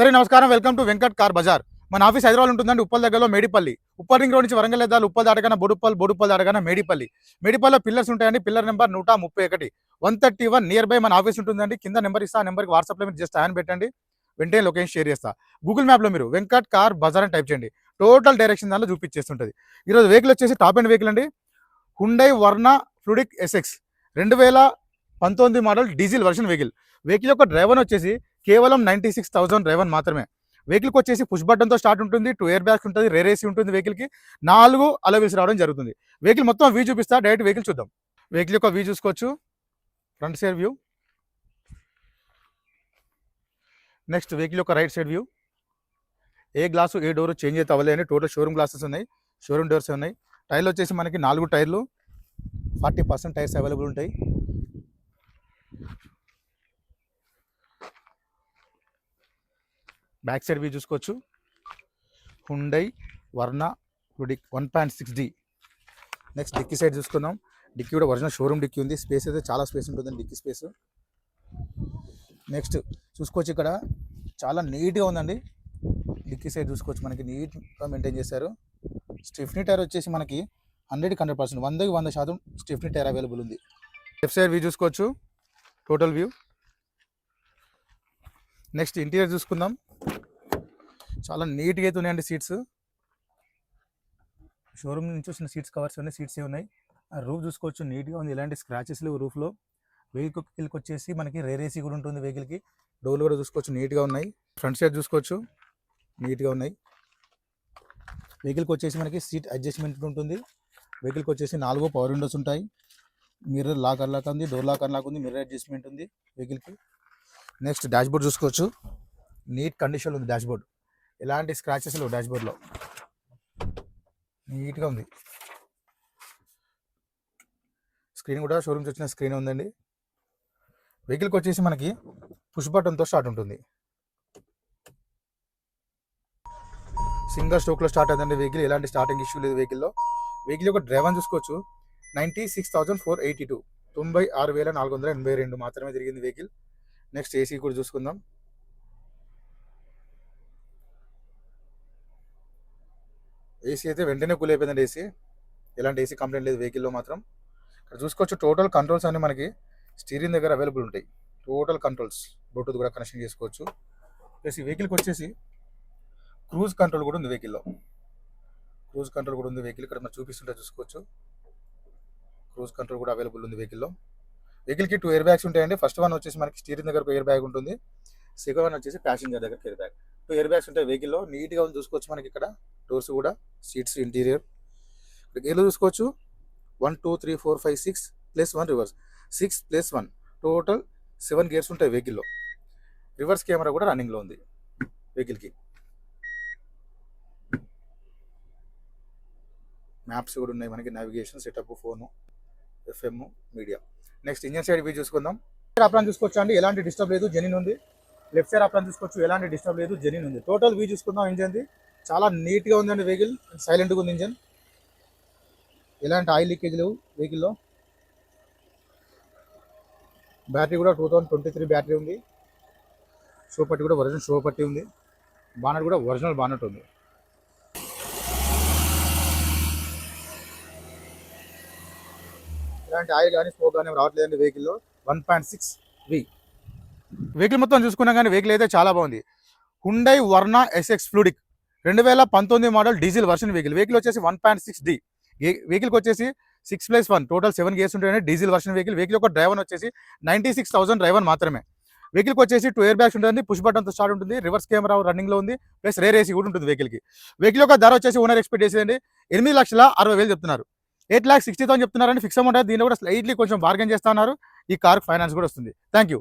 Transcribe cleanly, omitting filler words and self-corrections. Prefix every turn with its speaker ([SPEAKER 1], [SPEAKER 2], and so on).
[SPEAKER 1] అందరికీ నమస్కారం. Welcome to Venkat car Bazaar. మన ఆఫీస్ హైదరాబాద్ ఉంటుందండి, ఉప్పల్ దగ్గరలో మేడిపల్లి. ఉప్పల్ రింగ్ రోడ్ నుంచి వరంగల్ ఎద్దాలు, ఉప్పల్ దాటగానే బొడుప్పల్ దాటగానే మేడిపల్లి. మేడిపల్లిలో పిల్లర్స్ ఉంటాయండి. పిల్లర్ నెంబర్ 131 131 నియర్ బై మన ఆఫీస్ ఉంటుందండి. కింద నెంబర్ ఇస్తా, ఆ నెంబర్కి వాట్సాప్లో మీరు జస్ట్ ఆయన పెట్టండి, వెంటనే లొకేషన్ షేర్ చేస్తా. గూగుల్ మ్యాప్లో మీరు వెంకట్ కార్ బజార్ అని టైప్ చేయండి, టోటల్ డైరెక్షన్ దానిలో చూపించేస్తుంటుంది. ఈరోజు వెహికల్ వచ్చేసి టాప్ అండ్ వెహికల్ అండి, Hyundai Verna fluidic SX 2019 model diesel version vehicle. Vehicle యొక్క డ్రైవర్ వచ్చేసి కేవలం 96,000 డ్రైవర్ మాత్రమే. వెహికల్కి వచ్చేసి పుష్ బటన్తో స్టార్ట్ ఉంటుంది, 2 ఎయిర్ బ్యాగ్స్ ఉంటుంది, రేర్ ఏసీ ఉంటుంది, వెహికల్కి 4 అలవీల్స్ రావడం జరుగుతుంది. వెహికల్ మొత్తం వ్యూ చూపిస్తా, డైరెక్ట్ వెహికల్ చూద్దాం. వెహికల్ యొక్క వ్యూ చూసుకోవచ్చు, front side view. Next vehicle యొక్క రైట్ సైడ్ వ్యూ. ఏ గ్లాసు ఏ డోర్ చేంజ్ అయితే అవ్వలేని, టోటల్ షోరూమ్ గ్లాసెస్ ఉన్నాయి, షోరూమ్ డోర్స్ ఉన్నాయి. టైర్లు వచ్చేసి మనకి 4 టైర్లు, 40% టైర్స్ అవైలబుల్ ఉంటాయి. బ్యాక్ సైడ్ వ్యూ చూసుకోవచ్చు, Hyundai Verna fluidic 1.6D. Next dickey side చూసుకుందాం. డిక్కీ కూడా ఒరిజినల్ షోరూమ్ డిక్కీ ఉంది, స్పేస్ అయితే చాలా స్పేస్ ఉంటుందండి, డిక్కీ స్పేస్. నెక్స్ట్ చూసుకోవచ్చు, ఇక్కడ చాలా నీట్గా ఉందండి. డిక్కీ సైడ్ చూసుకోవచ్చు, మనకి నీట్గా మెయింటైన్ చేశారు. స్టిఫ్నీ టైర్ వచ్చేసి మనకి 100% 100% స్టిఫ్నీ టైర్ అవైలబుల్ ఉంది. లెఫ్ట్ సైడ్ వ్యూ చూసుకోవచ్చు, టోటల్ వ్యూ. నెక్స్ట్ ఇంటీరియర్ చూసుకుందాం. చాలా నీట్గా అయితే ఉన్నాయండి సీట్స్. షోరూమ్ నుంచి వచ్చిన సీట్స్ కవర్స్ ఉన్నాయి, సీట్స్ ఉన్నాయి. రూఫ్ చూసుకోవచ్చు, నీట్గా ఉంది, ఎలాంటి స్క్రాచెస్ లేవు రూఫ్లో. వెహికల్కి వచ్చేసి మనకి రేర్ ఏసీ కూడా ఉంటుంది. వెహికల్కి డోర్లు కూడా చూసుకోవచ్చు, నీట్గా ఉన్నాయి. ఫ్రంట్ సైడ్ చూసుకోవచ్చు, నీట్గా ఉన్నాయి. వెహికల్కి వచ్చేసి మనకి సీట్ అడ్జస్ట్మెంట్ ఉంటుంది. వెహికల్కి వచ్చేసి 4 పవర్ విండోస్ ఉంటాయి. మిర్రర్ లాక్ అన్లాక్ ఉంది, డోర్ లాక్ అన్లాక్ ఉంది, మిర్రర్ అడ్జస్ట్మెంట్ ఉంది వెహికల్కి. నెక్స్ట్ డాష్బోర్డ్ చూసుకోవచ్చు, నీట్ కండిషన్ ఉంది డాష్బోర్డ్, ఎలాంటి స్క్రాచెస్ లేవు డాష్బోర్డ్లో, నీట్గా ఉంది. స్క్రీన్ కూడా షోరూమ్స్ వచ్చిన స్క్రీన్ ఉందండి. వెహికల్కి వచ్చేసి మనకి పుష్ బటన్తో స్టార్ట్ ఉంటుంది, సింగల్ స్ట్రోక్లో స్టార్ట్ అవుతుందండి వెహికల్, ఎలాంటి స్టార్టింగ్ ఇష్యూ లేదు వెహికల్లో. వెహికల్ యొక్క డ్రైవర్ చూసుకోవచ్చు, 96,482 96,482 మాత్రమే తిరిగింది వెహికల్. నెక్స్ట్ ఏసీ కూడా చూసుకుందాం. ఏసీ అయితే వెంటనే కూల్ అయిపోయిందండి ఏసీ, ఎలాంటి ఏసీ కంప్లైంట్ లేదు వెహికల్లో మాత్రం. ఇక్కడ చూసుకోవచ్చు, టోటల్ కంట్రోల్స్ అన్నీ మనకి స్టీరింగ్ దగ్గర అవైలబుల్ ఉంటాయి. టోటల్ కంట్రోల్స్, బ్లూటూత్ కూడా కనెక్షన్ చేసుకోవచ్చు. ప్లస్ ఈ వెహికల్కి వచ్చేసి క్రూజ్ కంట్రోల్ కూడా ఉంది వెహికల్లో, క్రూజ్ కంట్రోల్ కూడా ఉంది వెహికల్. ఇక్కడ మనం చూపిస్తుంటే చూసుకోవచ్చు, క్రూజ్ కంట్రోల్ కూడా అవైలబుల్ ఉంది వెహికల్లో. వెహికల్కి 2 ఎయిర్ బ్యాగ్స్ ఉంటాయండి. ఫస్ట్ వన్ వచ్చేసి మనకి స్టీరింగ్ దగ్గర ఒక ఎయిర్ బ్యాగ్ ఉంటుంది, సెకండ్ వన్ వచ్చేసి ప్యాసింజర్ దగ్గర ఎయిర్ బ్యాగ్. 2 ఎయిర్ బ్యాగ్స్ ఉంటాయి వెహికల్లో, నీట్గా ఉంది చూసుకోవచ్చు. మనకి ఇక్కడ డోర్స్ కూడా, సీట్స్, ఇంటీరియర్. ఇక్కడ గేర్లు చూసుకోవచ్చు, 1 2 3 4 5 6 +1 రివర్స్, 6 + 1 టోటల్ 7 గేర్స్ ఉంటాయి వెహికల్లో. రివర్స్ కెమెరా కూడా రన్నింగ్లో ఉంది వెహికల్కి. మ్యాప్స్ కూడా ఉన్నాయి మనకి, navigation, setup, phone, FM, media. Next engine side view చూసుకుందాం. అప్రాన్ చూసుకోవచ్చు అండి, ఎలాంటి డిస్టర్బ్ లేదు, జెన్యూన్ ఉంది. లెఫ్ట్ సైడ్ అప్రాన్ చూసుకోవచ్చు, ఎలాంటి డిస్టర్బ్ లేదు, జెన్యూన్ ఉంది. టోటల్ వ్యూ చూసుకుందాం. ఇంజన్ది చాలా నీట్గా ఉందండి వెహికల్, సైలెంట్గా ఉంది ఇంజన్, ఎలాంటి ఆయిల్ లీకేజ్ లేవు వెహికల్లో. బ్యాటరీ కూడా 2023 బ్యాటరీ ఉంది. షో పట్టి కూడా ఒరిజినల్ షో పట్టి ఉంది. బానట్ కూడా ఒరిజినల్ బానట్ ఉంది. ఇలాంటి ఆయిల్ కానీ స్మోక్ కానీ రావట్లేదండి వెహికల్లో. 1.6V వెహికల్ మొత్తం చూసుకున్నా కానీ వెహికల్ అయితే చాలా బాగుంది. Hyundai Verna SX fluidic 2019 model diesel version vehicle. Vehicle వచ్చేసి 1.6D. వెహికల్కి వచ్చేసి 6+1 టోటల్ 7 గేర్స్ ఉంటాయని డీజిల్ వర్షన్ వెహికల్. వెహికల్ యొక్క డ్రైవర్ వచ్చేసి 96,000 డ్రైవర్ మాత్రమే. వెహికల్కి వచ్చేసి 2 ఎయిర్ బ్యాగ్స్ ఉంటుంది, పుష్ బటన్తో స్టార్ట్ ఉంటుంది, రివర్స్ కెమెరా రన్నింగ్లో ఉంది, ప్లస్ రేర్ ఏసీ కూడా ఉంటుంది వెహికల్కి. వెహికల్ యొక్క ధర వచ్చేసి ఓనర్ ఎక్స్పెక్ట్ చేసేదండి 8,60,000 చెప్తున్నారు. 8,60,000 చెప్తున్నారని ఫిక్స్ అమౌంట్. దీన్ని కూడా స్లైట్లీ కొంచెం బార్గెన్ చేస్తున్నారు. ఈ కార్ ఫైనాన్స్ కూడా వస్తుంది. Thank you.